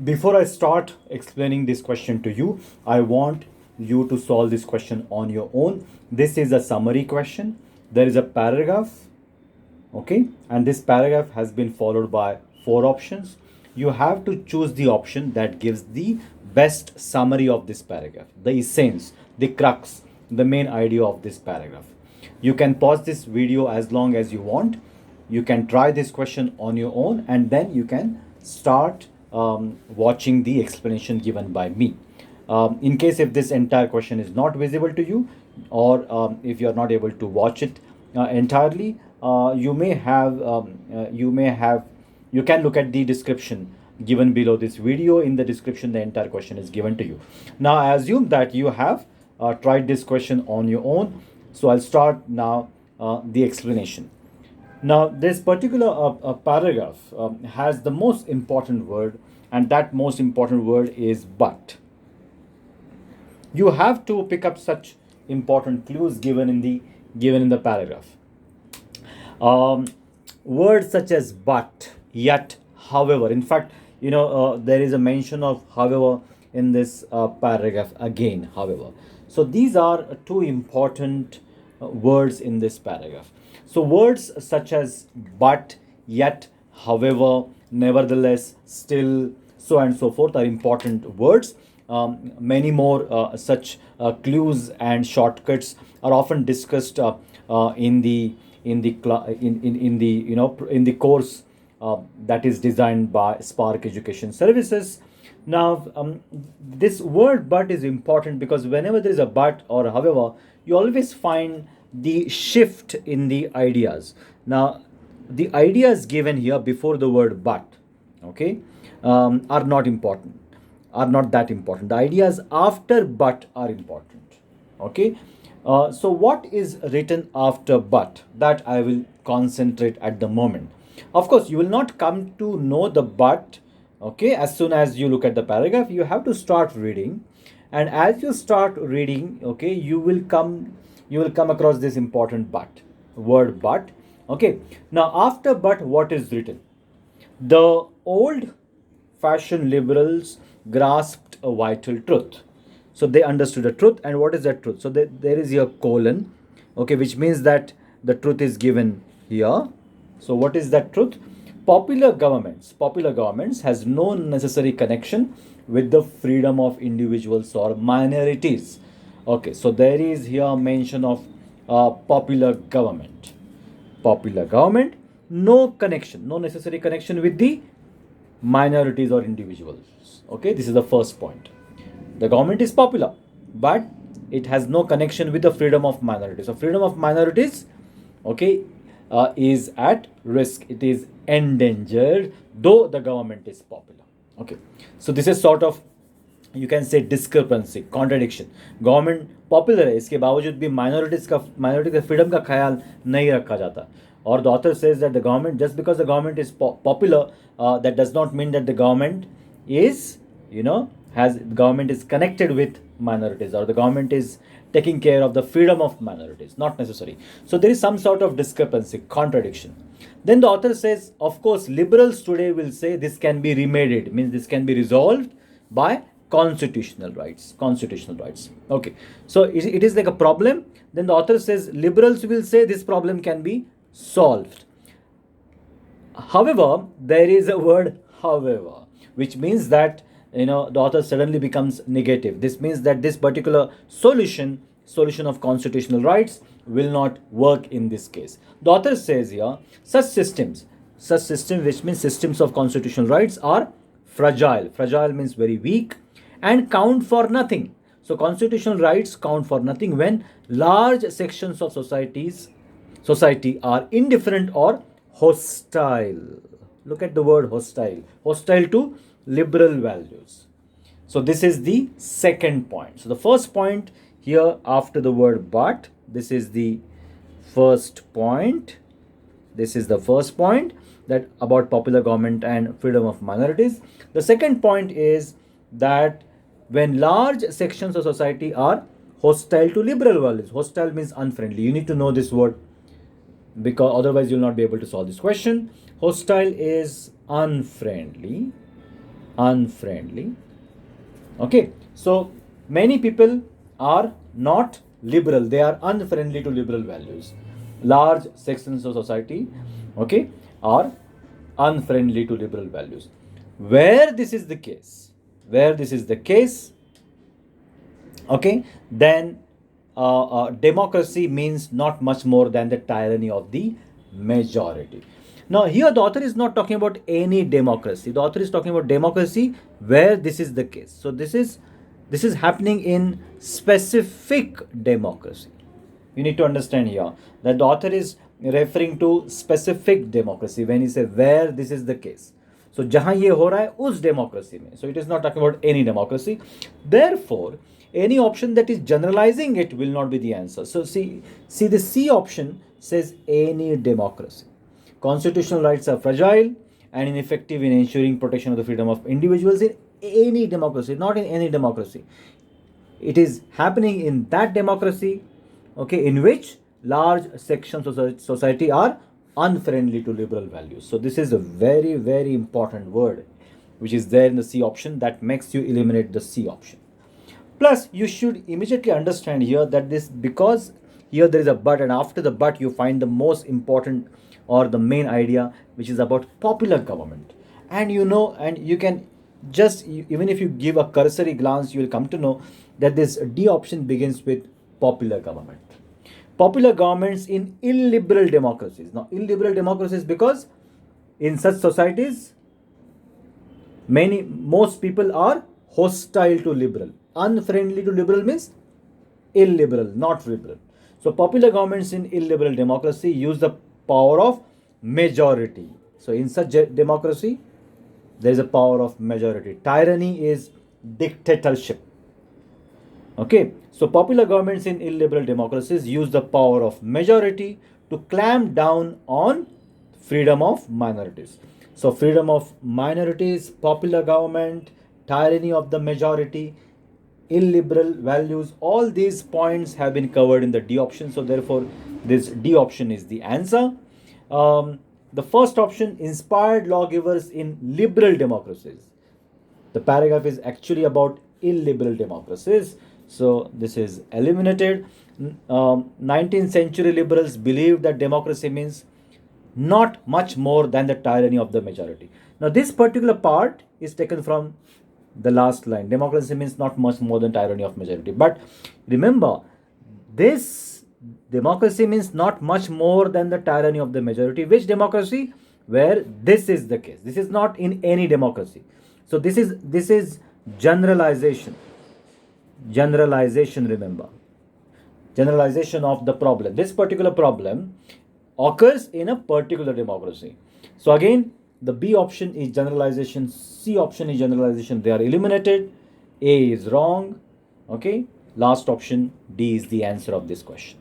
Before I start explaining this question to you, I want you to solve this question on your own. This is a summary question. There is a paragraph, okay, and this paragraph has been followed by four options. You have to choose the option that gives the best summary of this paragraph, the essence, the crux, the main idea of this paragraph. You can pause this video as long as you want. You can try this question on your own, and then you can start watching the explanation given by me. In case if this entire question is not visible to you, or if you are not able to watch it entirely, you can look at the description given below this video. In the description, the entire question is given to you. Now I assume that you have tried this question on your own, so I'll start now the explanation. Now, this particular paragraph has the most important word, and that most important word is but. You have to pick up such important clues given in the paragraph. Um, Words such as but, yet, however. In fact, there is a mention of however in this paragraph again. However, so these are two important words in this paragraph. So words such as but, yet, however, nevertheless, still, so and so forth are important words. Many more such clues and shortcuts are often discussed in the course that is designed by Spark Education Services. Now, this word but is important because whenever there is a but or however, you always find the shift in the ideas. Now, the ideas given here before the word but, okay, are not important, are not that important. The ideas after but are important, okay. So what is written after but, that I will concentrate at the moment. Of course, you will not come to know the but, okay, as soon as you look at the paragraph. You have to start reading, and as you start reading, okay, you will come across this important but, word but, okay. Now after but, what is written? The old fashioned liberals grasped a vital truth. So they understood the truth. And what is that truth? So there is here colon, okay, which means that the truth is given here. So what is that truth? Popular governments has no necessary connection with the freedom of individuals or minorities. Okay, so there is here mention of popular government. Popular government, no connection, no necessary connection with the minorities or individuals. Okay, this is the first point. The government is popular, but it has no connection with the freedom of minorities. So freedom of minorities, okay, is at risk. It is endangered, though the government is popular. Okay, so this is sort of, you can say, discrepancy, contradiction. Government popular है, इसके बावजूद भी minority के freedom का ख्याल नहीं रखा जाता. और the author says that the government, just because the government is popular, that does not mean that the government is, government is connected with minorities, or the government is taking care of the freedom of minorities. Not necessary. So there is some sort of discrepancy, contradiction. Then the author says, of course, liberals today will say this can be remedied, means this can be resolved by constitutional rights. Okay, so it is like a problem. Then the author says liberals will say this problem can be solved. However, there is a word however, which means that the author suddenly becomes negative. This means that this particular solution of constitutional rights will not work in this case. The author says here, such systems, which means systems of constitutional rights, are fragile. Fragile means very weak, and count for nothing. So constitutional rights count for nothing when large sections of society are indifferent or hostile. Look at the word hostile. Hostile to liberal values. So this is the second point. So the first point here after the word but, this is the first point. This is the first point, that about popular government and freedom of minorities. The second point is that when large sections of society are hostile to liberal values. Hostile means unfriendly. You need to know this word, because otherwise you'll not be able to solve this question. Hostile is unfriendly. unfriendly. Okay, so many people are not liberal, they are unfriendly to liberal values. Large sections of society, okay, are unfriendly to liberal values. Where this is the case, where this is the case, okay, then democracy means not much more than the tyranny of the majority. Now here the author is not talking about any democracy, the author is talking about democracy where this is the case. So this is happening in specific democracy. You need to understand here that the author is referring to specific democracy when he says where this is the case. So जहाँ ये हो रहा है उस democracy में. So it is not talking about any democracy. Therefore, any option that is generalizing it will not be the answer. So see the C option says any democracy. Constitutional rights are fragile and ineffective in ensuring protection of the freedom of individuals in any democracy, not in any democracy. It is happening in that democracy, okay, in which large sections of society are unfriendly to liberal values. So this is a very, very important word which is there in the C option that makes you eliminate the C option. Plus, you should immediately understand here that this, because here there is a but, and after the but you find the most important or the main idea, which is about popular government. And you know, and you can just, even if you give a cursory glance, you will come to know that this D option begins with popular government. Popular governments in illiberal democracies. Now, illiberal democracies, because in such societies, most people are hostile to liberal. Unfriendly to liberal means illiberal, not liberal. So popular governments in illiberal democracy use the power of majority. So in such democracy, there is a power of majority. Tyranny is dictatorship. Okay, so popular governments in illiberal democracies use the power of majority to clamp down on freedom of minorities. So freedom of minorities, popular government, tyranny of the majority, illiberal values, all these points have been covered in the D option. So therefore this D option is the answer. The first option, inspired lawgivers in liberal democracies. The paragraph is actually about illiberal democracies. So this is eliminated. 19th century liberals believed that democracy means not much more than the tyranny of the majority. Now this particular part is taken from the last line. Democracy means not much more than tyranny of majority. But remember, this democracy means not much more than the tyranny of the majority. Which democracy? Where this is the case. This is not in any democracy. So this is generalization. Generalization, remember. Generalization of the problem. This particular problem occurs in a particular democracy. So again, the B option is generalization, C option is generalization. They are eliminated. A is wrong. Okay. Last option, D, is the answer of this question.